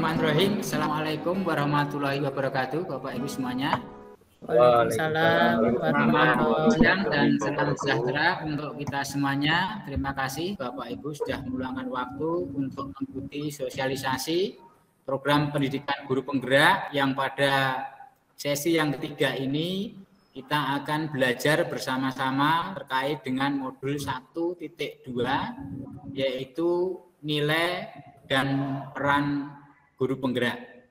Bismillahirrahmanirrahim. Assalamualaikum warahmatullahi wabarakatuh, Bapak Ibu semuanya. Waalaikumsalam Selamat siang dan salam sejahtera untuk kita semuanya. Terima kasih Bapak Ibu sudah meluangkan waktu untuk mengikuti sosialisasi program pendidikan guru penggerak yang pada sesi yang ketiga ini kita akan belajar bersama-sama terkait dengan modul 1.2 yaitu nilai dan peran guru penggerak.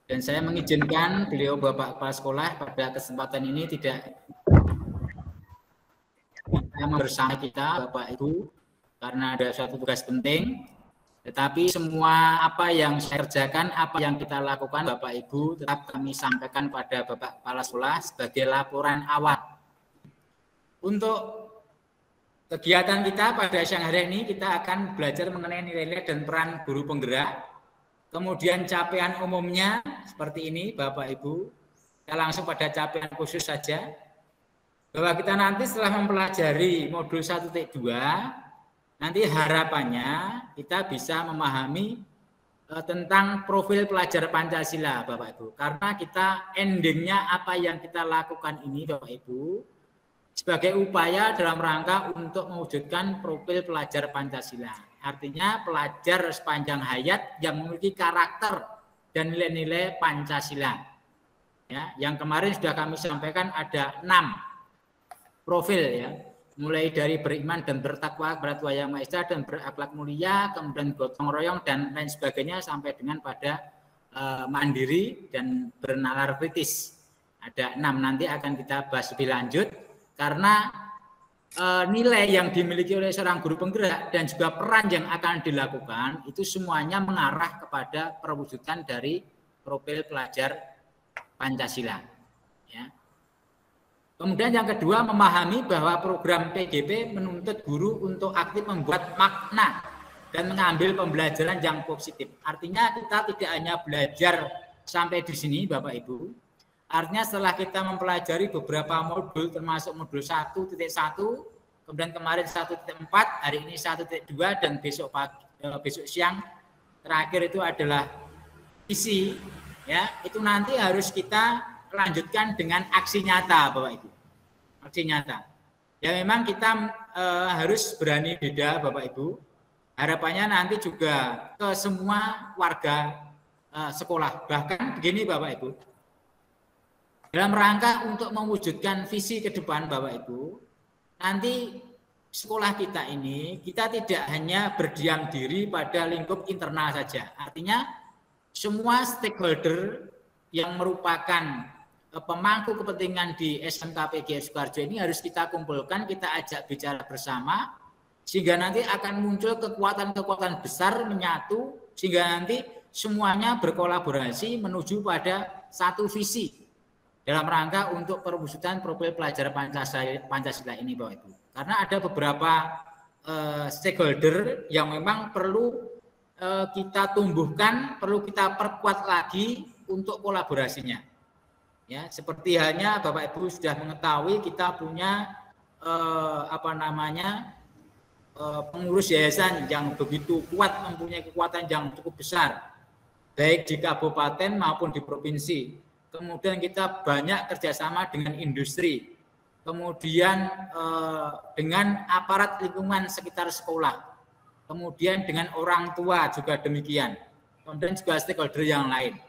Dan saya mengizinkan beliau Bapak Kepala Sekolah pada kesempatan ini tidak bersama kita Bapak Ibu karena ada suatu tugas penting, tetapi semua apa yang saya kerjakan, apa yang kita lakukan Bapak Ibu tetap kami sampaikan pada Bapak Kepala Sekolah sebagai laporan awal. Untuk kegiatan kita pada siang hari ini kita akan belajar mengenai nilai-nilai dan peran guru penggerak. Kemudian capaian umumnya seperti ini Bapak Ibu. Kita langsung pada capaian khusus saja. Bahwa kita nanti setelah mempelajari modul 1.2, nanti harapannya kita bisa memahami tentang profil pelajar Pancasila Bapak Ibu. Karena kita endingnya apa yang kita lakukan ini Bapak Ibu sebagai upaya dalam rangka untuk mewujudkan profil pelajar Pancasila. Artinya pelajar sepanjang hayat yang memiliki karakter dan nilai-nilai Pancasila. Ya, yang kemarin sudah kami sampaikan ada 6 profil ya. Mulai dari beriman dan bertakwa kepada Tuhan Yang Maha Esa dan berakhlak mulia, kemudian gotong royong dan lain sebagainya sampai dengan pada mandiri dan bernalar kritis. Ada 6 nanti akan kita bahas lebih lanjut. Karena nilai yang dimiliki oleh seorang guru penggerak dan juga peran yang akan dilakukan itu semuanya mengarah kepada perwujudan dari profil pelajar Pancasila. Ya. Kemudian yang kedua memahami bahwa program PGP menuntut guru untuk aktif membuat makna dan mengambil pembelajaran yang positif. Artinya kita tidak hanya belajar sampai di sini Bapak Ibu. Artinya setelah kita mempelajari beberapa modul termasuk modul 1.1, kemudian kemarin 1.4, hari ini 1.2 dan besok siang terakhir itu adalah isi ya, itu nanti harus kita lanjutkan dengan aksi nyata Bapak Ibu. Aksi nyata. Ya memang kita harus berani beda Bapak Ibu. Harapannya nanti juga ke semua warga sekolah. Bahkan begini Bapak Ibu. Dalam rangka untuk mewujudkan visi ke depan Bapak Ibu, nanti sekolah kita ini kita tidak hanya berdiam diri pada lingkup internal saja. Artinya semua stakeholder yang merupakan pemangku kepentingan di SMK PGRI Sukoharjo ini harus kita kumpulkan, kita ajak bicara bersama, sehingga nanti akan muncul kekuatan-kekuatan besar menyatu, sehingga nanti semuanya berkolaborasi menuju pada satu visi dalam rangka untuk perwujudan profil pelajar Pancasila ini Bapak Ibu. Karena ada beberapa stakeholder yang memang perlu kita tumbuhkan, perlu kita perkuat lagi untuk kolaborasinya. Ya, seperti halnya Bapak Ibu sudah mengetahui kita punya pengurus yayasan yang begitu kuat, mempunyai kekuatan yang cukup besar, baik di kabupaten maupun di provinsi. Kemudian kita banyak kerjasama dengan industri, kemudian dengan aparat lingkungan sekitar sekolah, kemudian dengan orang tua juga demikian, kemudian juga stakeholder yang lain.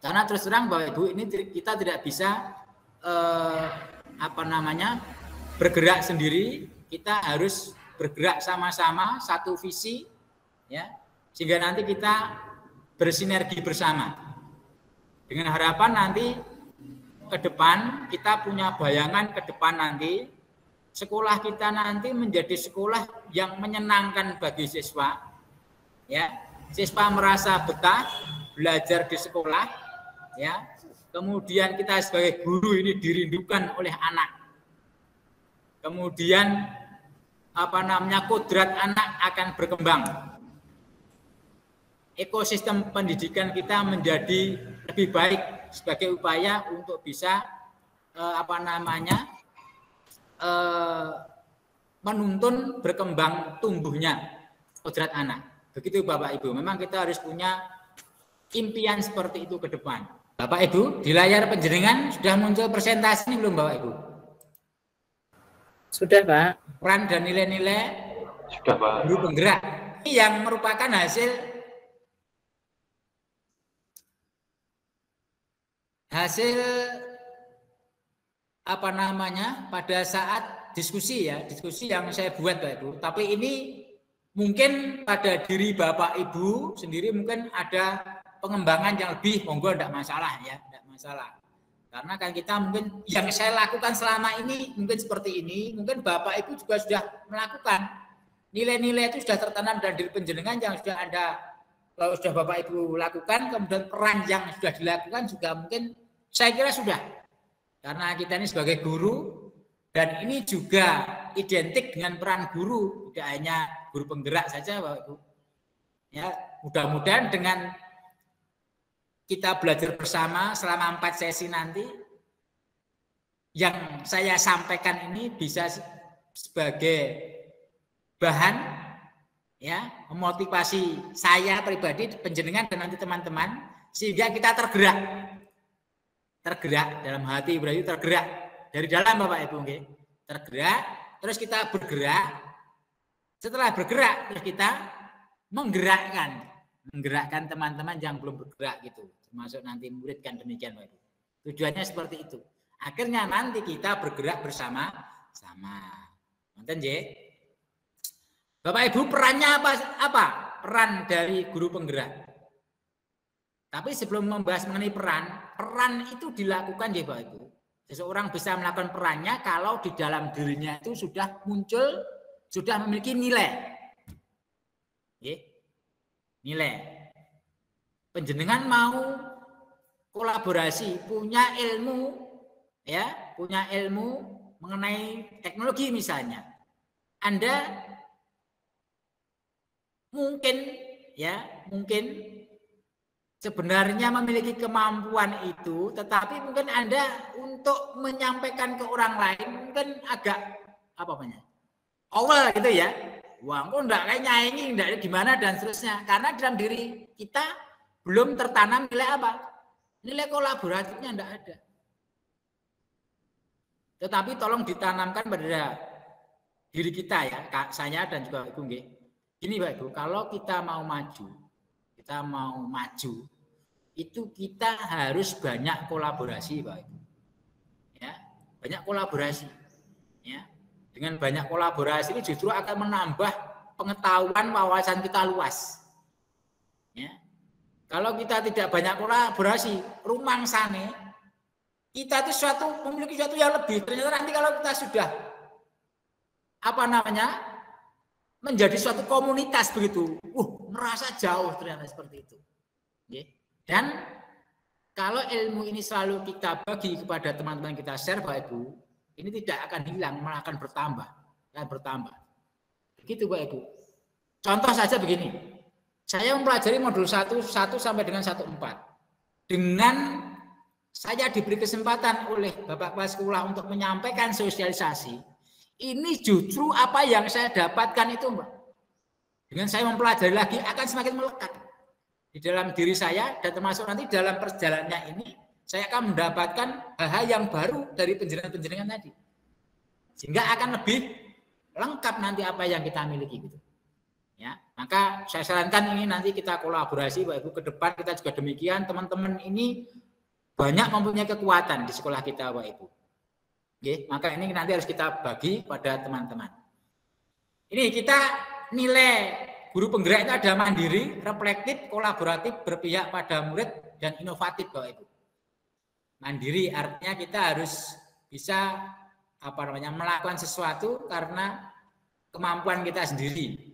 Karena terus terang Bapak Ibu ini kita tidak bisa bergerak sendiri, kita harus bergerak sama-sama satu visi, ya, sehingga nanti kita bersinergi bersama. Dengan harapan nanti ke depan kita punya bayangan ke depan nanti sekolah kita nanti menjadi sekolah yang menyenangkan bagi siswa. Ya, siswa merasa betah belajar di sekolah, ya. Kemudian kita sebagai guru ini dirindukan oleh anak. Kemudian kodrat anak akan berkembang. Ekosistem pendidikan kita menjadi lebih baik sebagai upaya untuk bisa menuntun berkembang tumbuhnya kodrat anak. Begitu Bapak Ibu, memang kita harus punya impian seperti itu ke depan. Bapak Ibu, di layar penjaringan sudah muncul presentasi ini belum Bapak Ibu? Sudah Pak. Peran dan nilai-nilai Sudah Pak. guru penggerak ini yang merupakan hasil apa namanya pada saat diskusi ya, diskusi yang saya buat Bapak Ibu. Tapi ini mungkin pada diri Bapak Ibu sendiri mungkin ada pengembangan yang lebih, monggo tidak masalah ya, tidak masalah. Karena kan kita mungkin yang saya lakukan selama ini mungkin seperti ini, mungkin Bapak Ibu juga sudah melakukan. Nilai-nilai itu sudah tertanam dalam diri penjenengan yang sudah Anda, kalau sudah Bapak Ibu lakukan, kemudian peran yang sudah dilakukan juga mungkin saya kira sudah. Karena kita ini sebagai guru, dan ini juga identik dengan peran guru, tidak hanya guru penggerak saja Bapak Ibu. Ya, mudah-mudahan dengan kita belajar bersama selama 4 sesi nanti, yang saya sampaikan ini bisa sebagai bahan ya, memotivasi saya pribadi, penjenengan dan nanti teman-teman, sehingga kita tergerak dalam hati, berarti tergerak dari dalam Bapak Ibu, okay? Tergerak, terus kita bergerak. Setelah bergerak, terus kita menggerakkan teman-teman yang belum bergerak gitu, termasuk nanti murid kan demikian Bapak Ibu. Tujuannya seperti itu. Akhirnya nanti kita bergerak bersama-sama. Nonton nggih? Bapak Ibu, perannya apa? Peran dari guru penggerak. Tapi sebelum membahas mengenai peran itu dilakukan ya Bapak Ibu. Seseorang bisa melakukan perannya kalau di dalam dirinya itu sudah muncul, sudah memiliki nilai. Nilai. Penjenengan mau kolaborasi, punya ilmu mengenai teknologi misalnya. Anda mungkin sebenarnya memiliki kemampuan itu, tetapi mungkin Anda untuk menyampaikan ke orang lain mungkin agak awal gitu ya. Wah, kok enggak kayak nyanyi, enggak gimana dan seterusnya. Karena dalam diri kita belum tertanam nilai apa? Nilai kolaboratifnya enggak ada. Tetapi tolong ditanamkan pada diri kita ya, saya dan juga Ibu nggih. Ini Pak Ibu, kalau kita mau maju, itu kita harus banyak kolaborasi Pak Ibu. Ya, banyak kolaborasi. Ya. Dengan banyak kolaborasi ini justru akan menambah pengetahuan, wawasan kita luas. Ya. Kalau kita tidak banyak kolaborasi, rumangsane, kita itu memiliki sesuatu yang lebih. Ternyata nanti kalau kita sudah menjadi suatu komunitas begitu, merasa jauh ternyata seperti itu. Dan kalau ilmu ini selalu kita bagi kepada teman-teman kita share Bapak Ibu, ini tidak akan hilang, malah akan bertambah. Begitu Bapak Ibu. Contoh saja begini. Saya mempelajari modul 1 sampai dengan 1/4. Dengan saya diberi kesempatan oleh Bapak Kepala Sekolah untuk menyampaikan sosialisasi, ini justru apa yang saya dapatkan itu Mbak. Dengan saya mempelajari lagi akan semakin melekat di dalam diri saya, dan termasuk nanti dalam perjalanannya ini saya akan mendapatkan hal-hal yang baru dari penjenengan tadi. Sehingga akan lebih lengkap nanti apa yang kita miliki gitu. Ya, maka saya sarankan ini nanti kita kolaborasi Bapak Ibu, ke depan kita juga demikian. Teman-teman ini banyak mempunyai kekuatan di sekolah kita Bapak Ibu. Oke, maka ini nanti harus kita bagi pada teman-teman. Ini kita nilai guru penggerak itu ada mandiri, reflektif, kolaboratif, berpihak pada murid, dan inovatif Bapak Ibu. Mandiri artinya kita harus bisa melakukan sesuatu karena kemampuan kita sendiri.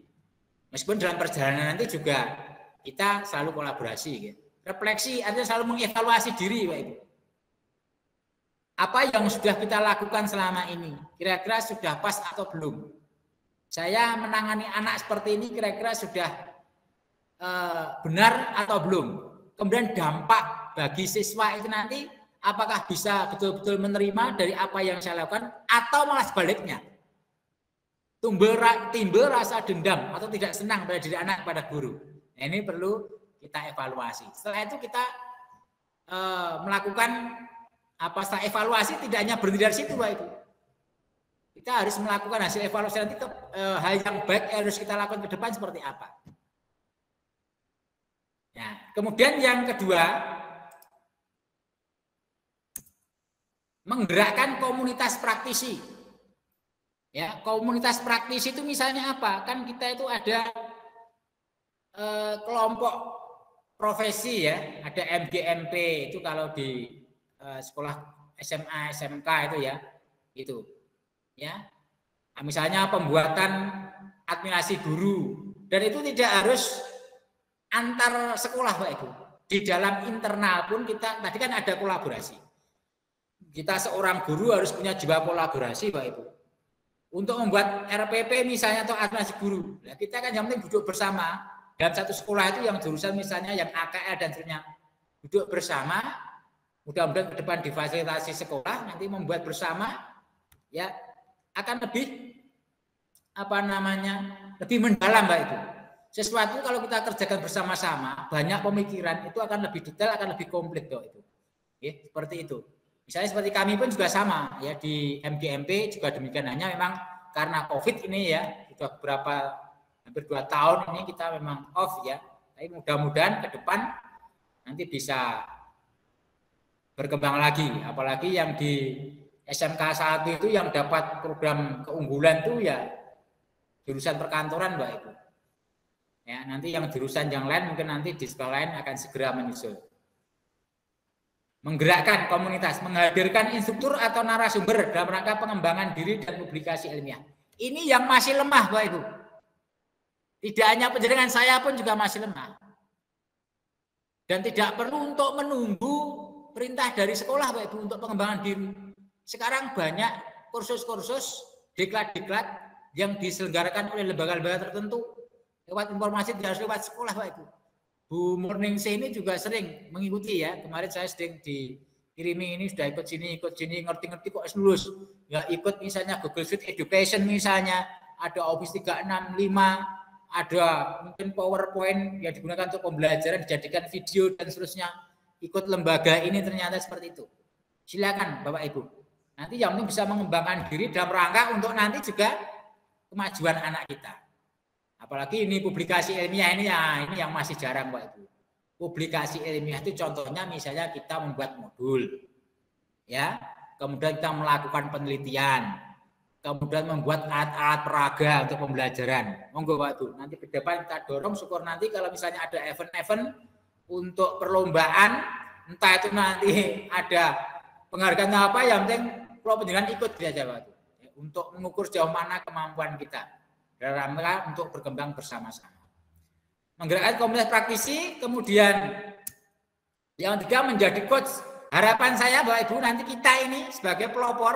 Meskipun dalam perjalanan nanti juga kita selalu kolaborasi. Gitu. Refleksi artinya selalu mengevaluasi diri Bapak Ibu. Apa yang sudah kita lakukan selama ini, kira-kira sudah pas atau belum? Saya menangani anak seperti ini kira-kira sudah benar atau belum? Kemudian dampak bagi siswa itu nanti apakah bisa betul-betul menerima dari apa yang saya lakukan atau malah sebaliknya? timbul rasa dendam atau tidak senang pada diri anak pada guru. Nah, ini perlu kita evaluasi. Setelah itu kita melakukan setelah evaluasi tidak hanya berhenti dari situ, Pak Ibu. Kita harus melakukan hasil evaluasi nanti hal yang baik yang harus kita lakukan ke depan seperti apa. Ya, kemudian yang kedua, menggerakkan komunitas praktisi. Ya, komunitas praktisi itu misalnya apa? Kan kita itu ada kelompok profesi ya, ada MGMP itu kalau di sekolah SMA, SMK itu ya, itu. Ya. Nah, misalnya pembuatan administrasi guru dan itu tidak harus antar sekolah, Pak Ibu. Di dalam internal pun kita tadi kan ada kolaborasi. Kita seorang guru harus punya jiwa kolaborasi, Pak Ibu. Untuk membuat RPP misalnya atau administrasi guru, nah, kita kan yang penting duduk bersama dalam satu sekolah itu yang jurusan misalnya yang AKL dan seterusnya duduk bersama. Mudah-mudahan ke depan difasilitasi sekolah nanti membuat bersama ya akan lebih lebih mendalam, Mbak Ibu. Sesuatu kalau kita kerjakan bersama-sama banyak pemikiran itu akan lebih detail, akan lebih komplit kok itu. Ya, seperti itu. Misalnya seperti kami pun juga sama ya di MGMP juga demikian, hanya memang karena COVID ini ya sudah hampir 2 tahun ini kita memang off ya. Tapi mudah-mudahan ke depan nanti bisa berkembang lagi, apalagi yang di SMK 1 itu yang dapat program keunggulan itu ya jurusan perkantoran, Mbak Ibu. Ya, nanti yang jurusan yang lain mungkin nanti di sekolah lain akan segera menyusul. Menggerakkan komunitas, menghadirkan instruktur atau narasumber dalam rangka pengembangan diri dan publikasi ilmiah. Ini yang masih lemah, Bapak Ibu. Tidak hanya penjaringan, saya pun juga masih lemah. Dan tidak perlu untuk menunggu perintah dari sekolah, Bapak Ibu, untuk pengembangan diri. Sekarang banyak kursus-kursus, diklat-diklat yang diselenggarakan oleh lembaga-lembaga tertentu. Lewat informasi tidak harus lewat sekolah, Bapak Ibu. Bu Murningsih ini juga sering mengikuti ya. Kemarin saya sering dikirimi ini sudah ikut sini, ngerti-ngerti kok lulus. Ya ikut misalnya Google Suite Education misalnya, ada Office 365, ada mungkin PowerPoint yang digunakan untuk pembelajaran dijadikan video dan seterusnya. Ikut lembaga ini ternyata seperti itu. Silakan Bapak Ibu. Nanti yang penting bisa mengembangkan diri dalam rangka untuk nanti juga kemajuan anak kita. Apalagi ini publikasi ilmiah ini ya, ini yang masih jarang, Pak Ibu. Publikasi ilmiah itu contohnya misalnya kita membuat modul, ya, kemudian kita melakukan penelitian, kemudian membuat alat-alat peraga untuk pembelajaran. Monggo Pak Ibu, nanti ke depan kita dorong syukur nanti kalau misalnya ada event-event untuk perlombaan, entah itu nanti ada penghargaan apa, yang penting kalau penjenengan ikut saja Pak Ibu, untuk mengukur sejauh mana kemampuan kita. Dalam rangka untuk berkembang bersama-sama. Menggerakkan komunitas praktisi, kemudian yang ketiga menjadi coach. Harapan saya Bapak Ibu nanti kita ini sebagai pelopor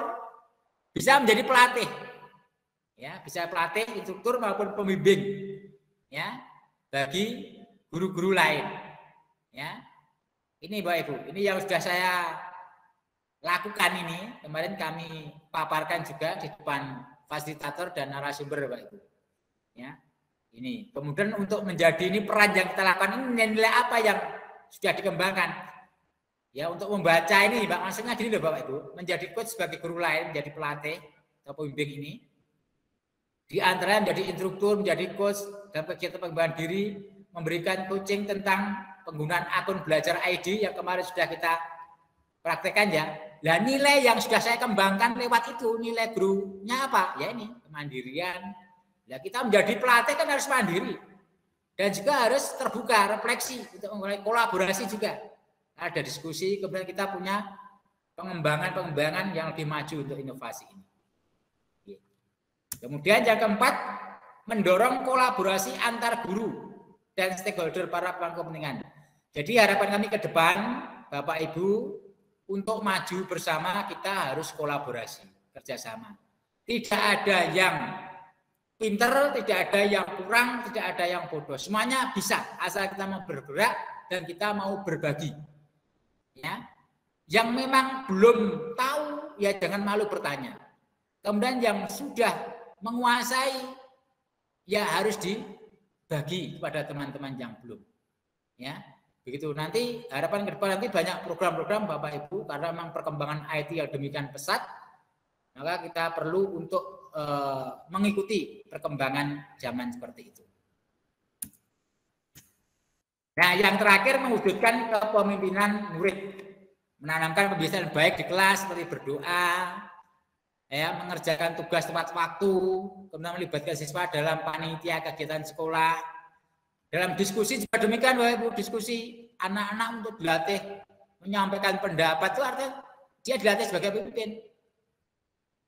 bisa menjadi pelatih. Ya, bisa pelatih, instruktur maupun pembimbing. Ya, bagi guru-guru lain. Ya. Ini Bapak Ibu, ini yang sudah saya lakukan ini. Kemarin kami paparkan juga di depan fasilitator dan narasumber Bapak Ibu. Ya, ini kemudian untuk menjadi ini peran yang kita lakukan ini nilai apa yang sudah dikembangkan ya untuk membaca ini Pak, maksudnya gini loh Bapak Ibu, menjadi coach sebagai guru lain, menjadi pelatih atau pembimbing ini di antara menjadi instruktur, menjadi coach dalam kegiatan pengembangan diri, memberikan coaching tentang penggunaan akun belajar ID yang kemarin sudah kita praktekkan ya. Nah, nilai yang sudah saya kembangkan lewat itu, nilai gurunya apa? Ya ini, kemandirian. Ya, kita menjadi pelatih kan harus mandiri. Dan juga harus terbuka, refleksi, untuk mulai kolaborasi juga. Ada diskusi, kemudian kita punya pengembangan yang lebih maju untuk inovasi ini. Kemudian yang keempat, mendorong kolaborasi antar guru dan stakeholder para pemangku kepentingan. Jadi harapan kami ke depan, Bapak Ibu, untuk maju bersama kita harus kolaborasi, kerjasama. Tidak ada yang pinter, tidak ada yang kurang, tidak ada yang bodoh. Semuanya bisa, asal kita mau bergerak dan kita mau berbagi. Ya, yang memang belum tahu, ya jangan malu bertanya. Kemudian yang sudah menguasai, ya harus dibagi kepada teman-teman yang belum. Ya, begitu. Nanti harapan ke depan nanti banyak program-program Bapak Ibu, karena memang perkembangan IT yang demikian pesat, maka kita perlu untuk mengikuti perkembangan zaman seperti itu. Nah, yang terakhir mewujudkan kepemimpinan murid, menanamkan kebiasaan baik di kelas seperti berdoa, ya, mengerjakan tugas tepat waktu, kemudian melibatkan siswa dalam panitia kegiatan sekolah, dalam diskusi juga demikian, Bapak Ibu, diskusi anak-anak untuk dilatih menyampaikan pendapat itu artinya dia dilatih sebagai pemimpin.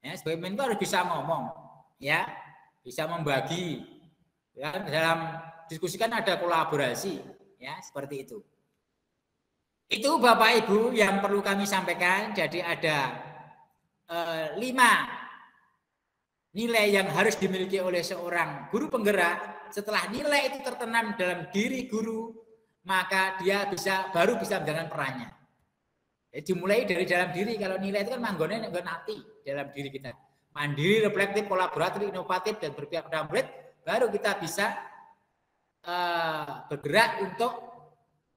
Ya, sebagai pemimpin itu harus bisa ngomong, ya, bisa membagi. Ya, dalam diskusi kan ada kolaborasi. Ya, seperti itu. Itu Bapak Ibu yang perlu kami sampaikan. Jadi ada 5 nilai yang harus dimiliki oleh seorang guru penggerak. Setelah nilai itu tertanam dalam diri guru, maka dia baru bisa menjalankan perannya. Jadi dimulai dari dalam diri. Kalau nilai itu kan manggonnya hati dalam diri kita. Mandiri, reflektif, kolaboratif, inovatif, dan berpihak pada murid, baru kita bisa bergerak untuk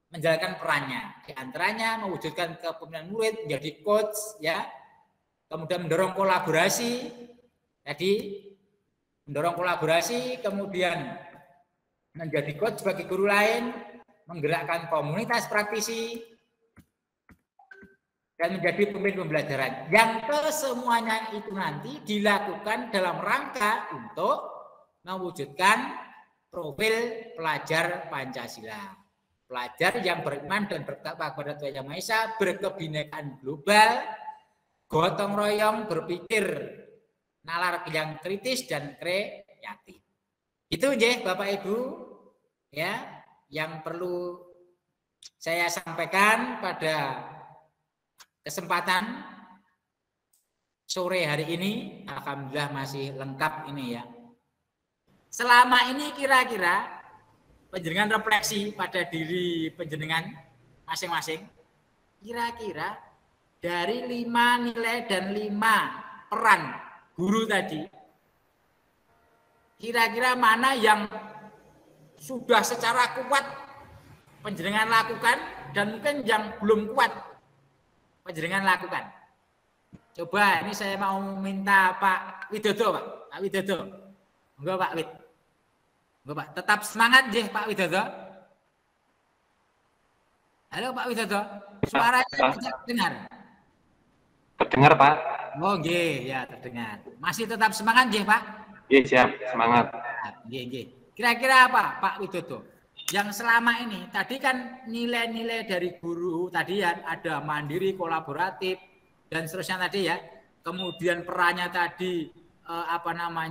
menjalankan perannya. Di antaranya mewujudkan kepemimpinan murid, menjadi coach, ya, kemudian mendorong kolaborasi, jadi mendorong kolaborasi, kemudian menjadi coach bagi guru lain, menggerakkan komunitas praktisi, dan menjadi pemimpin pembelajaran. Yang kesemuanya itu nanti dilakukan dalam rangka untuk mewujudkan profil pelajar Pancasila. Pelajar yang beriman dan bertakwa kepada Tuhan Yang Maha Esa, berkebinekaan global, gotong royong, berpikir nalar yang kritis dan kreatif. Itu ya Bapak Ibu, ya, yang perlu saya sampaikan pada kesempatan sore hari ini. Alhamdulillah masih lengkap ini ya. Selama ini kira-kira penjenengan refleksi pada diri penjenengan masing-masing, kira-kira dari 5 nilai dan 5 peran guru tadi, kira-kira mana yang sudah secara kuat penjenengan lakukan dan mungkin yang belum kuat penjenengan lakukan. Coba ini saya mau minta Pak Widodo, Pak Widodo. Enggak Pak Wid. Enggak Pak, tetap semangat nggih Pak Widodo. Halo Pak Widodo, suaranya tidak terdengar. Terdengar Pak. Oh nggih, ya terdengar. Masih tetap semangat nggih Pak? Iya siap, semangat. Nggih, nggih. Kira-kira apa Pak Widodo? Yang selama ini tadi kan nilai-nilai dari guru tadi ya, ada mandiri, kolaboratif dan seterusnya tadi ya. Kemudian perannya tadi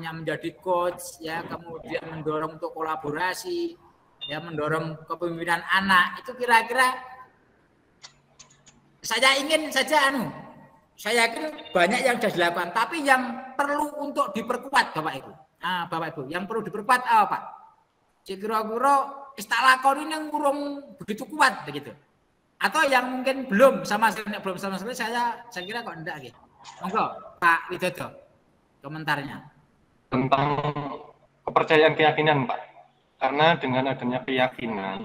menjadi coach ya, kemudian mendorong untuk kolaborasi ya, mendorong kepemimpinan anak. Itu kira-kira saya ingin saja saya yakin banyak yang sudah dilakukan, tapi yang perlu untuk diperkuat Bapak Ibu. Nah, Bapak Ibu, yang perlu diperkuat apa Pak? Kira-kira istalakon ini ngurung begitu kuat begitu. Atau yang mungkin belum sama sekali saya kira kok enggak gitu. Monggo Pak Widodo. Komentarnya tentang kepercayaan keyakinan Pak, karena dengan adanya keyakinan,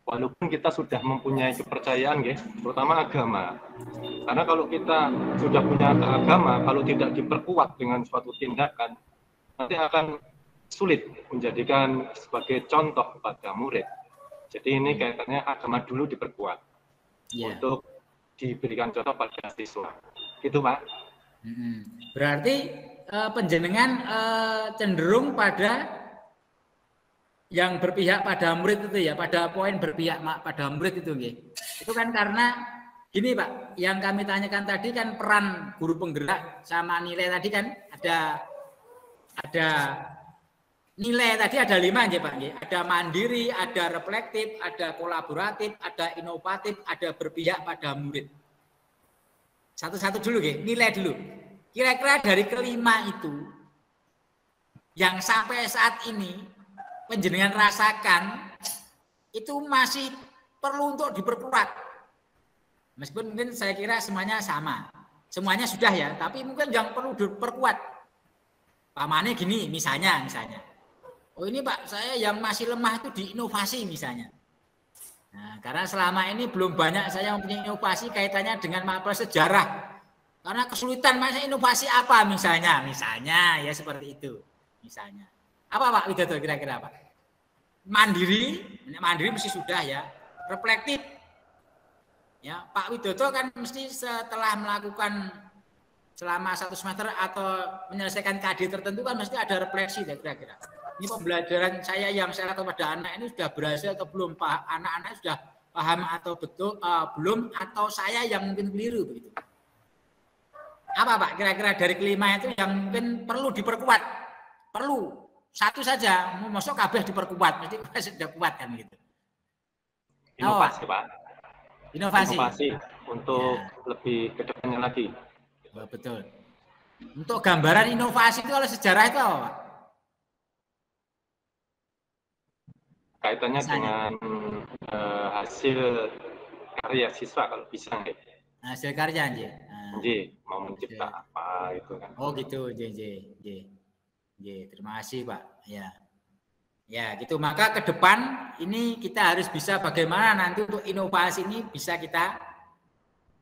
walaupun kita sudah mempunyai kepercayaan terutama agama, karena kalau kita sudah punya agama, kalau tidak diperkuat dengan suatu tindakan, nanti akan sulit menjadikan sebagai contoh kepada murid. Jadi ini kaitannya agama dulu diperkuat untuk diberikan contoh pada siswa, gitu Pak. Berarti penjenengan cenderung pada yang berpihak pada murid itu ya, pada poin berpihak pada murid itu nggih. Itu kan karena gini Pak, yang kami tanyakan tadi kan peran guru penggerak sama nilai tadi kan ada nilai tadi ada 5 nggih Pak nggih. Ada mandiri, ada reflektif, ada kolaboratif, ada inovatif, ada berpihak pada murid. Satu-satu dulu nggih, nilai dulu. Kira-kira dari kelima itu yang sampai saat ini penjenengan rasakan itu masih perlu untuk diperkuat. Meskipun mungkin saya kira semuanya sama. Semuanya sudah ya, tapi mungkin yang perlu diperkuat. Pamannya gini, misalnya. Oh ini Pak, saya yang masih lemah itu di inovasi misalnya. Nah, karena selama ini belum banyak saya mempunyai inovasi kaitannya dengan mapel sejarah. Karena kesulitan masa inovasi apa misalnya ya seperti itu. Misalnya. Apa Pak Widodo kira-kira Pak? Mandiri mesti sudah ya. Reflektif. Ya, Pak Widodo kan mesti setelah melakukan selama 1 semester atau menyelesaikan KD tertentu kan mesti ada refleksi ya kira-kira. Ini pembelajaran saya yang saya lakukan pada anak ini sudah berhasil atau belum? Anak-anak sudah paham atau betul belum atau saya yang mungkin keliru begitu. Apa Pak kira-kira dari kelima itu yang mungkin perlu diperkuat? Perlu. Satu saja, masuk kabeh diperkuat, mesti sudah kuat kan gitu. Inovasi, Pak. Inovasi untuk lebih ke depannya lagi. Oh, betul. Untuk gambaran inovasi itu kalau sejarah itu apa, Pak? Kaitannya dengan hasil karya siswa kalau bisa. Hasil karya, Nggih. Mau mencipta apa itu kan. Oh gitu, terima kasih Pak. Ya gitu. Maka ke depan ini kita harus bisa bagaimana nanti untuk inovasi ini bisa kita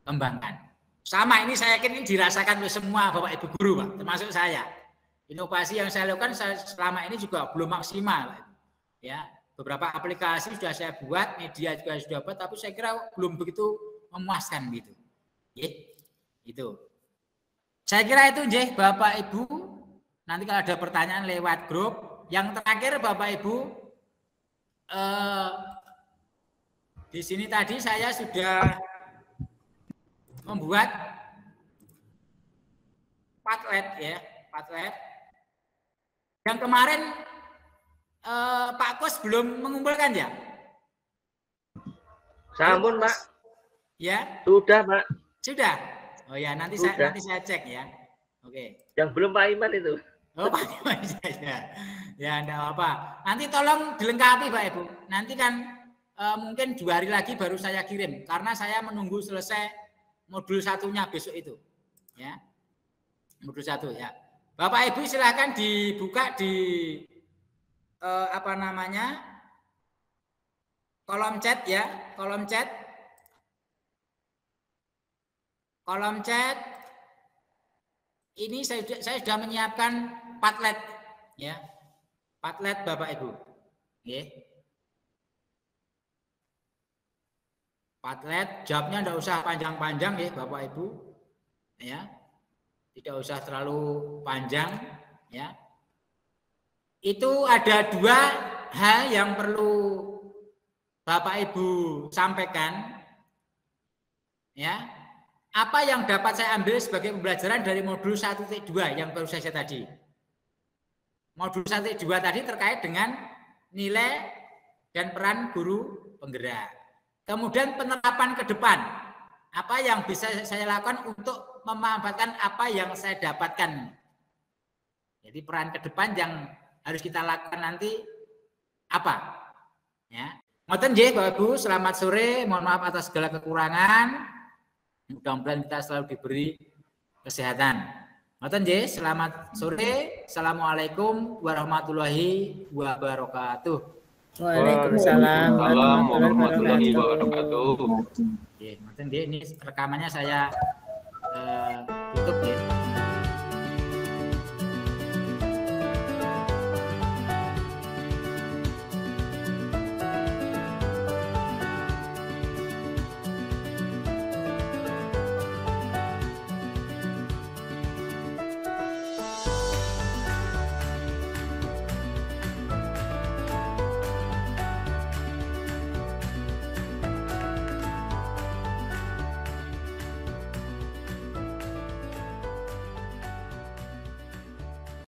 kembangkan. Sama ini saya yakin ini dirasakan oleh semua Bapak Ibu guru Pak, termasuk saya. Inovasi yang saya lakukan selama ini juga belum maksimal. Ya, beberapa aplikasi sudah saya buat, media juga sudah buat, tapi saya kira belum begitu memuaskan gitu. Itu. Saya kira itu Nggih Bapak Ibu. Nanti kalau ada pertanyaan lewat grup. Yang terakhir Bapak Ibu, di sini tadi saya sudah membuat Padlet ya, Padlet. Yang kemarin Pak Kos belum mengumpulkan ya? Sampun Pak. Ya. Sudah Pak. Sudah. Oh ya nanti saya cek ya. Oke. Yang belum Pak Iman itu. Oh Pak Iman ya enggak apa. Nanti tolong dilengkapi Pak Ibu. Nanti kan mungkin 2 hari lagi baru saya kirim karena saya menunggu selesai modul 1-nya besok itu. Ya. Modul 1 ya. Bapak Ibu silahkan dibuka di kolom chat ya, kolom chat. Ini saya sudah menyiapkan Padlet ya. Padlet Bapak Ibu. Nggih. Padlet jawabnya enggak usah panjang-panjang ya Bapak Ibu. Ya. Tidak usah terlalu panjang ya. Itu ada 2 hal yang perlu Bapak Ibu sampaikan. Ya. Apa yang dapat saya ambil sebagai pembelajaran dari modul 1.2 yang baru saja tadi. Modul 1.2 tadi terkait dengan nilai dan peran guru penggerak. Kemudian penerapan ke depan. Apa yang bisa saya lakukan untuk memanfaatkan apa yang saya dapatkan. Jadi peran ke depan yang harus kita lakukan nanti apa? Ya. Ngoten nggih Bapak Ibu, selamat sore. Mohon maaf atas segala kekurangan. Mudah-mudahan kita selalu diberi kesehatan. Ngoten nggih, selamat sore. Assalamualaikum warahmatullahi wabarakatuh. Waalaikumsalam warahmatullahi wabarakatuh. Ngoten nggih, ini rekamannya saya tutup nggih.